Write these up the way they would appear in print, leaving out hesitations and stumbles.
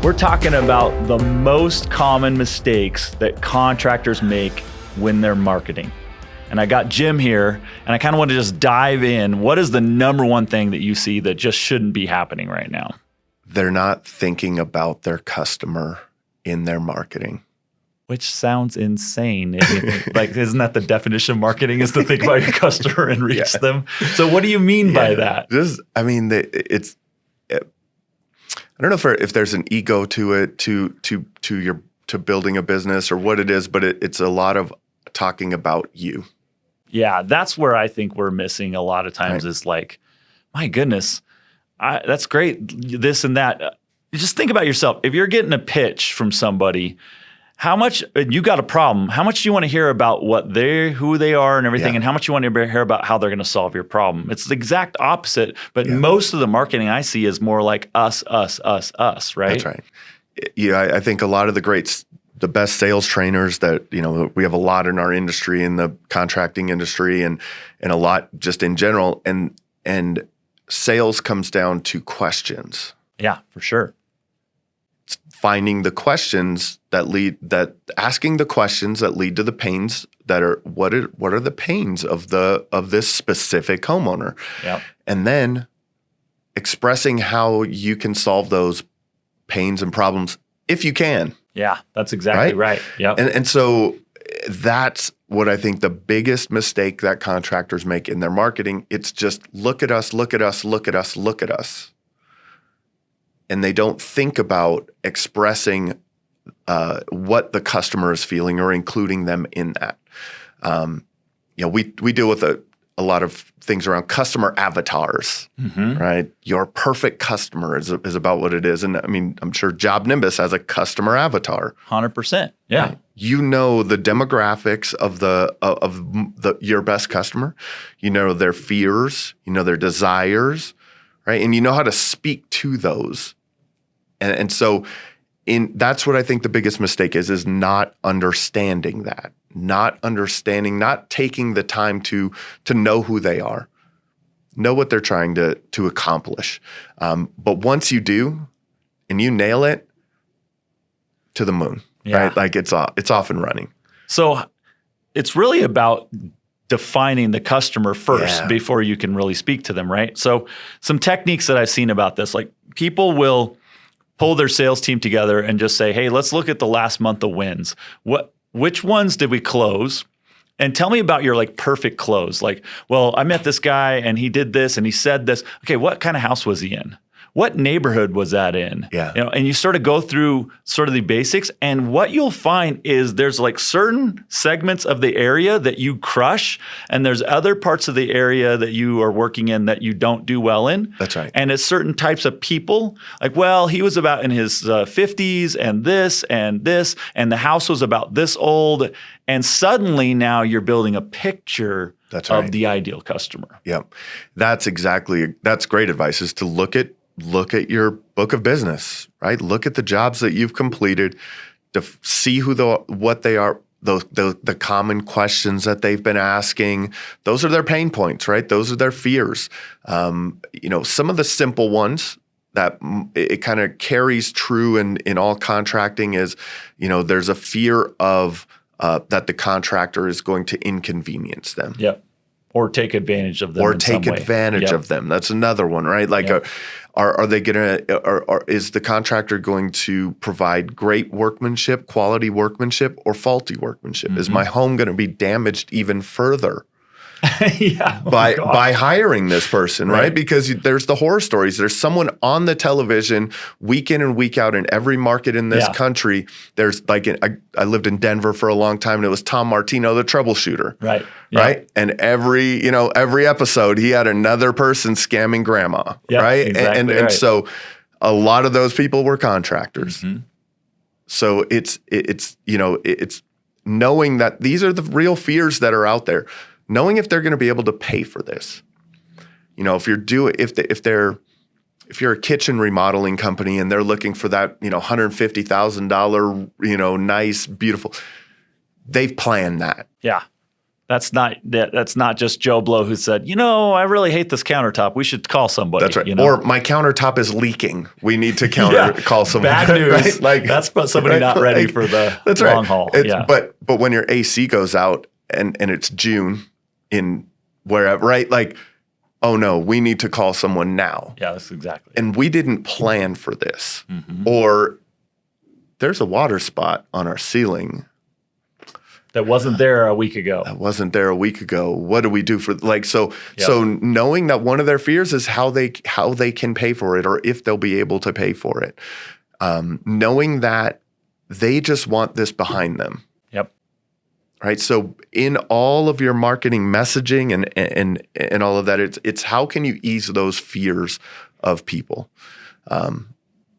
We're talking about the most common mistakes that contractors make when they're marketing. And I got Jim here, and I kind of want to just dive in. What is the number one thing that you see that just shouldn't be happening right now? They're not thinking about their customer in their marketing. Which sounds insane. Like, isn't that the definition of marketing, is to think about your customer and reach them? So what do you mean by that? I don't know if there's an ego to it, to building a business or what it is, but it's a lot of talking about you. Yeah, that's where I think we're missing a lot of times, is like, my goodness, that's great, this and that. Just think about yourself. If you're getting a pitch from somebody, how much, you got a problem, how much do you want to hear about who they are and everything, and how much you want to hear about how they're going to solve your problem? It's the exact opposite, but most of the marketing I see is more like us, right? That's right. Yeah, I think a lot of the best sales trainers that, we have a lot in our industry, in the contracting industry, and a lot just in general, and sales comes down to questions. Yeah, for sure. Finding the questions asking the questions that lead to the pains that are, what are the pains of this specific homeowner? Yeah. And then expressing how you can solve those pains and problems if you can. Yeah, that's exactly right. Yep. And so that's what I think the biggest mistake that contractors make in their marketing. It's just look at us, look at us, look at us, look at us. And they don't think about expressing what the customer is feeling or including them in that. We deal with a lot of things around customer avatars, right? Your perfect customer is about what it is. And I mean, I'm sure JobNimbus has a customer avatar. 100%. Yeah. Right? You know the demographics of your best customer. You know their fears. You know their desires. Right. And you know how to speak to those. And so that's what I think the biggest mistake is not understanding that, not taking the time to know who they are, know what they're trying to accomplish. But once you do and you nail it, to the moon, right? Like it's off and running. So it's really about defining the customer first before you can really speak to them, right? So some techniques that I've seen about this, like people will pull their sales team together and just say, hey, let's look at the last month of wins. Which ones did we close? And tell me about your perfect close. Like, well, I met this guy and he did this and he said this. Okay, what kind of house was he in? What neighborhood was that in? Yeah. And you sort of go through sort of the basics, and what you'll find is there's certain segments of the area that you crush, and there's other parts of the area that you are working in that you don't do well in. That's right. And it's certain types of people, he was about in his 50s and this, and the house was about this old, and suddenly now you're building a picture of the ideal customer. Yep. That's great advice, is to look at your book of business, right? Look at the jobs that you've completed, to see what they are, the common questions that they've been asking. Those are their pain points, right? Those are their fears. Some of the simple ones that it kind of carries true in all contracting is, there's a fear of that the contractor is going to inconvenience them. Yep. Or take advantage of them. Or take advantage of them. That's another one, right? Are they is the contractor going to provide great workmanship, quality workmanship, or faulty workmanship? Is my home going to be damaged even further by hiring this person, right? Because there's the horror stories. There's someone on the television week in and week out in every market in this country. There's I lived in Denver for a long time, and it was Tom Martino, the troubleshooter. Right. Right. And every episode he had another person scamming grandma. Right. Exactly and so a lot of those people were contractors. So it's knowing that these are the real fears that are out there. Knowing if they're going to be able to pay for this. If you're a kitchen remodeling company and they're looking for that, $150,000, nice, beautiful, they've planned that. Yeah. That's not just Joe Blow who said, I really hate this countertop. We should call somebody. That's right. Or my countertop is leaking. We need to call someone. Bad news. Right? That's somebody not ready for the long haul. But when your AC goes out and it's June in wherever, right? Like, oh no, we need to call someone now. Yeah, that's exactly. And we didn't plan for this. Or there's a water spot on our ceiling that wasn't there a week ago. What do we do for so knowing that one of their fears is how they can pay for it or if they'll be able to pay for it. Knowing that they just want this behind them. Yep. Right. So in all of your marketing messaging and all of that, it's how can you ease those fears of people?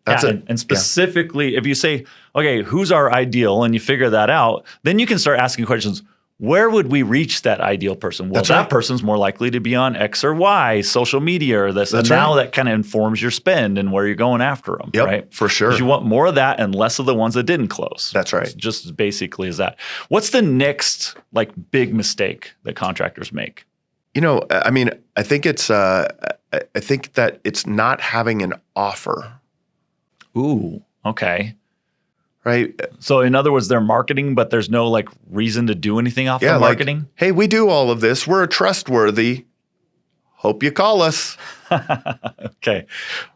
And specifically, if you say, okay, who's our ideal, and you figure that out, then you can start asking questions. Where would we reach that ideal person? Well, that person's more likely to be on X or Y, social media or this. Now that kind of informs your spend and where you're going after them, right? For sure. Because you want more of that and less of the ones that didn't close. That's right. It's just as basically as that. What's the next big mistake that contractors make? I think it's I think that it's not having an offer. Ooh, okay. Right. So in other words, they're marketing, but there's no reason to do anything off their marketing? Hey, we do all of this. We're trustworthy. Hope you call us. Okay.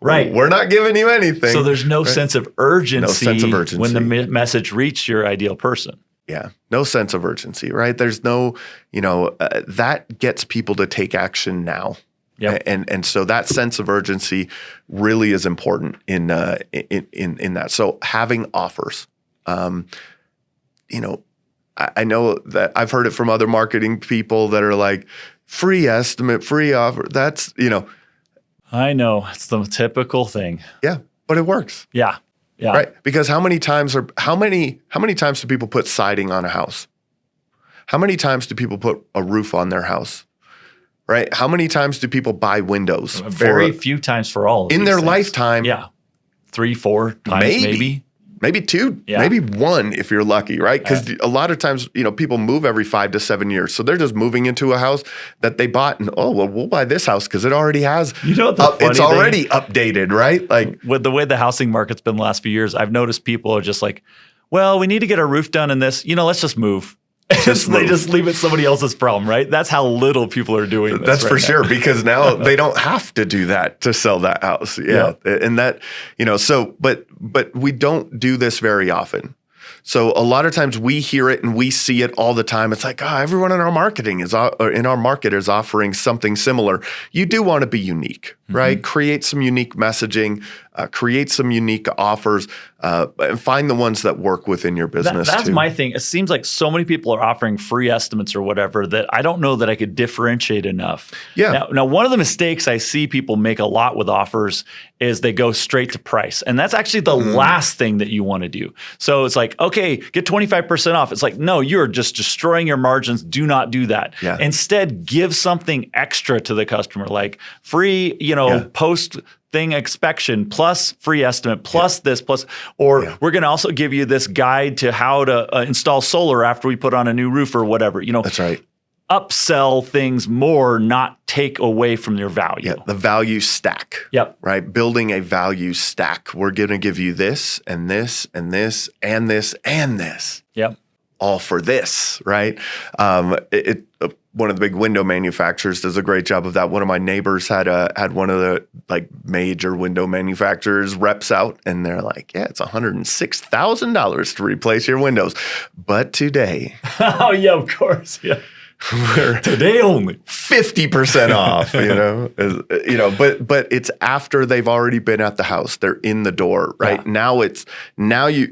Right. We're not giving you anything. So there's no sense of urgency when the message reached your ideal person. Yeah. No sense of urgency, right? There's no, that gets people to take action now. Yep. And so that sense of urgency really is important in that. So having offers, I know that I've heard it from other marketing people that are like free estimate, free offer. That's, I know it's the typical thing. Yeah, but it works. Yeah. Yeah. Right. Because how many times do people put siding on a house? How many times do people put a roof on their house? Right? How many times do people buy windows? Very few times for all of in these their things. Lifetime. Yeah. 3-4 times maybe. Maybe 2, maybe 1 if you're lucky, right? Because a lot of times, people move every 5 to 7 years. So they're just moving into a house that they bought and, we'll buy this house because it already has, it's already updated, right? Like with the way the housing market's been the last few years, I've noticed people are just like, well, we need to get our roof done in this, let's just move. They just leave it somebody else's problem, right? That's how little people are doing this. That's for sure, because now they don't have to do that to sell that house. Yeah. And that, but we don't do this very often. So a lot of times we hear it and we see it all the time. It's like, everyone in our market is offering something similar. You do want to be unique, right? Create some unique messaging, create some unique offers, and find the ones that work within your business. That's my thing. It seems like so many people are offering free estimates or whatever that I don't know that I could differentiate enough. Yeah. Now, one of the mistakes I see people make a lot with offers is they go straight to price. And that's actually the last thing that you want to do. So it's like, okay, get 25% off. It's like, no, you're just destroying your margins. Do not do that. Yeah. Instead, give something extra to the customer, like free, post thing inspection plus free estimate plus this plus, or we're going to also give you this guide to how to install solar after we put on a new roof or whatever. That's right. Upsell things more, not take away from your value. Yeah, the value stack. Yep. Right? Building a value stack. We're going to give you this and this and this and this and this. Yep. All for this, right? One of the big window manufacturers does a great job of that. One of my neighbors had one of the major window manufacturers reps out, and they're like, "Yeah, it's $106,000 to replace your windows." But today, oh yeah, of course, yeah. We're today only 50% off, but it's after they've already been at the house. They're in the door, right? Yeah.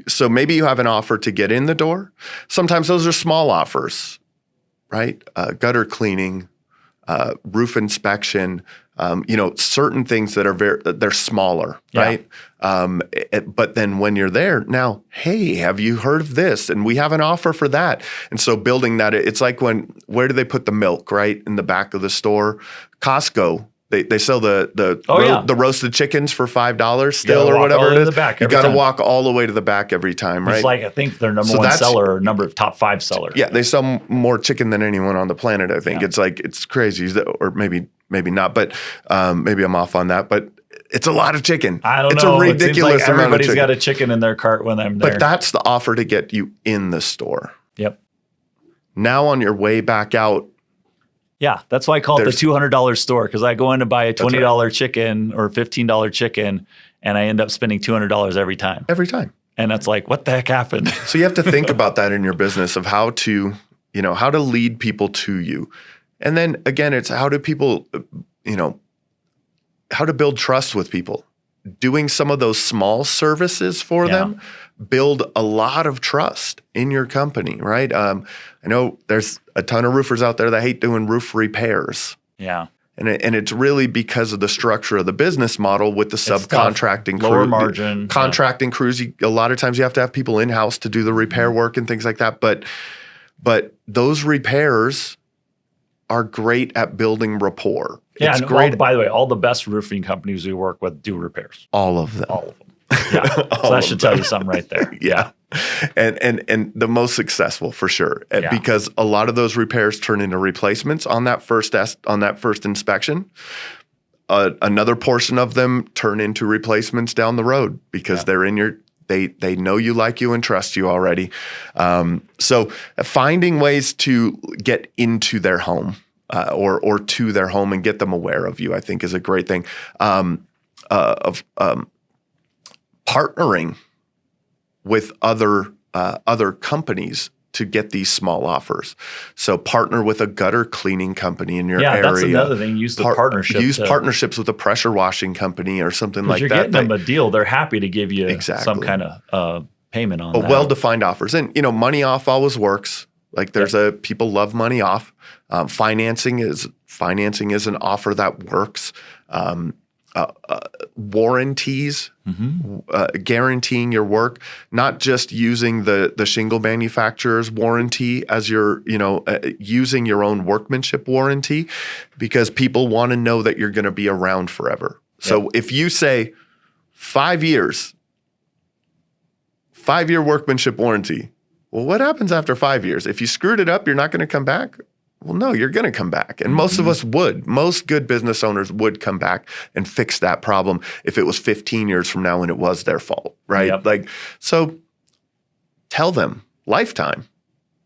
So maybe you have an offer to get in the door. Sometimes those are small offers, right? Gutter cleaning, roof inspection, certain things that they're smaller, right? But then when you're there now, hey, have you heard of this? And we have an offer for that. And so building that, it's like where do they put the milk, right? In the back of the store? Costco. They sell the roasted chickens for $5 still or whatever it is. You got to walk all the way to the back every time, right? It's like I think their number one seller or number of top 5 seller. Yeah, they sell more chicken than anyone on the planet. I think it's crazy, or maybe not, but maybe I'm off on that. But it's a lot of chicken. I don't know. It's a ridiculous amount of everybody's chicken. got a chicken in their cart when I'm there. But that's the offer to get you in the store. Yep. Now on your way back out. Yeah, that's why I call it the $200 store, because I go in to buy a $20 chicken or $15 chicken, and I end up spending $200 every time. Every time. And it's like, what the heck happened? So you have to think about that in your business of how to lead people to you. And then again, it's how do people, how to build trust with people. Doing some of those small services for them build a lot of trust in your company, right? I know there's a ton of roofers out there that hate doing roof repairs. Yeah. And it's really because of the structure of the business model with the subcontracting crew. Lower margin. Contracting crews, a lot of times you have to have people in-house to do the repair work and things like that. But those repairs are great at building rapport. Yeah, it's and great. by the way, all the best roofing companies we work with do repairs. All of them. All of them. Yeah. So that should tell you something right there. Yeah. And the most successful for sure. Because a lot of those repairs turn into replacements on that first inspection. Another portion of them turn into replacements down the road because they're in they know you, like you, and trust you already. So finding ways to get into their home or to their home and get them aware of you, I think, is a great thing. Partnering with other companies to get these small offers. So partner with a gutter cleaning company in your area. Yeah, that's another thing. Use the partnership. Use partnerships with a pressure washing company or something like that. If you're getting them a deal, they're happy to give you some kind of payment on that. But well-defined offers. And, money off always works. Like people love money off. Financing is an offer that works. Warranties, guaranteeing your work, not just using the shingle manufacturer's warranty as your, using your own workmanship warranty, because people want to know that you're going to be around forever. So if you say 5 years, 5-year workmanship warranty, well, what happens after 5 years? If you screwed it up, you're not going to come back? Well, no, you're going to come back. And most of us would. Most good business owners would come back and fix that problem if it was 15 years from now and it was their fault, right? Yep. So tell them lifetime,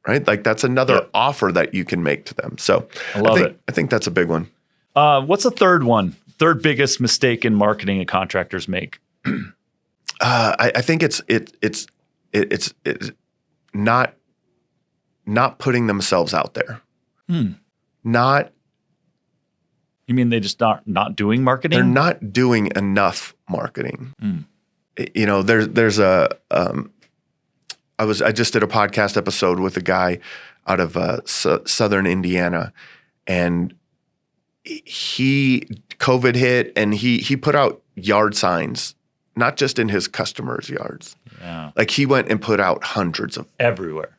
right? That's another offer that you can make to them. So I think that's a big one. What's the third one? Third biggest mistake in marketing that contractors make? I think it's not putting themselves out there. Not. You mean they just not doing marketing? They're not doing enough marketing. There's a. I just did a podcast episode with a guy out of Southern Indiana, and COVID hit, and he put out yard signs, not just in his customers' yards. Yeah. He went and put out hundreds of everywhere,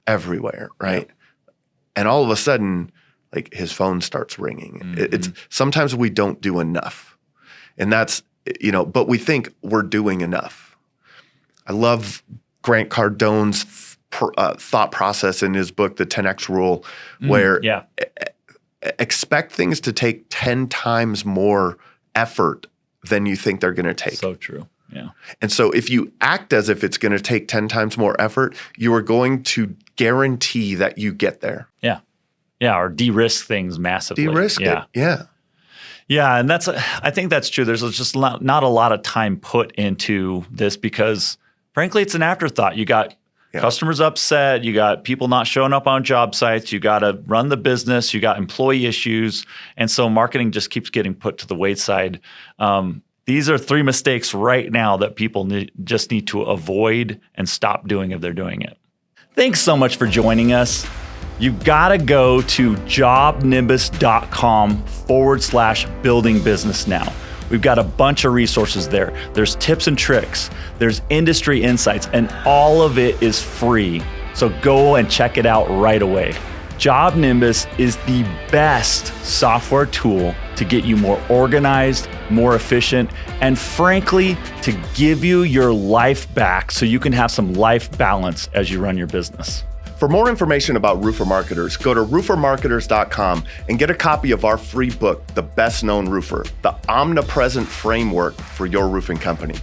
right? Yeah. And all of a sudden, his phone starts ringing. It's sometimes we don't do enough, and that's but we think we're doing enough. I love Grant Cardone's thought process in his book, The 10X Rule, where expect things to take 10 times more effort than you think they're going to take. So true. Yeah. And so if you act as if it's going to take 10 times more effort, you are going to guarantee that you get there. Yeah. Yeah. Or de-risk things massively. De-risk it. Yeah. Yeah. And I think that's true. There's just not a lot of time put into this because frankly, it's an afterthought. You got customers upset. You got people not showing up on job sites. You got to run the business. You got employee issues. And so marketing just keeps getting put to the wayside. These are 3 mistakes right now that people just need to avoid and stop doing if they're doing it. Thanks so much for joining us. You got to go to jobnimbus.com/building business now. We've got a bunch of resources there. There's tips and tricks. There's industry insights, and all of it is free. So go and check it out right away. JobNimbus is the best software tool to get you more organized, more efficient, and frankly, to give you your life back so you can have some life balance as you run your business. For more information about roofer marketers, go to roofermarketers.com and get a copy of our free book, The Best Known Roofer, the omnipresent framework for your roofing company.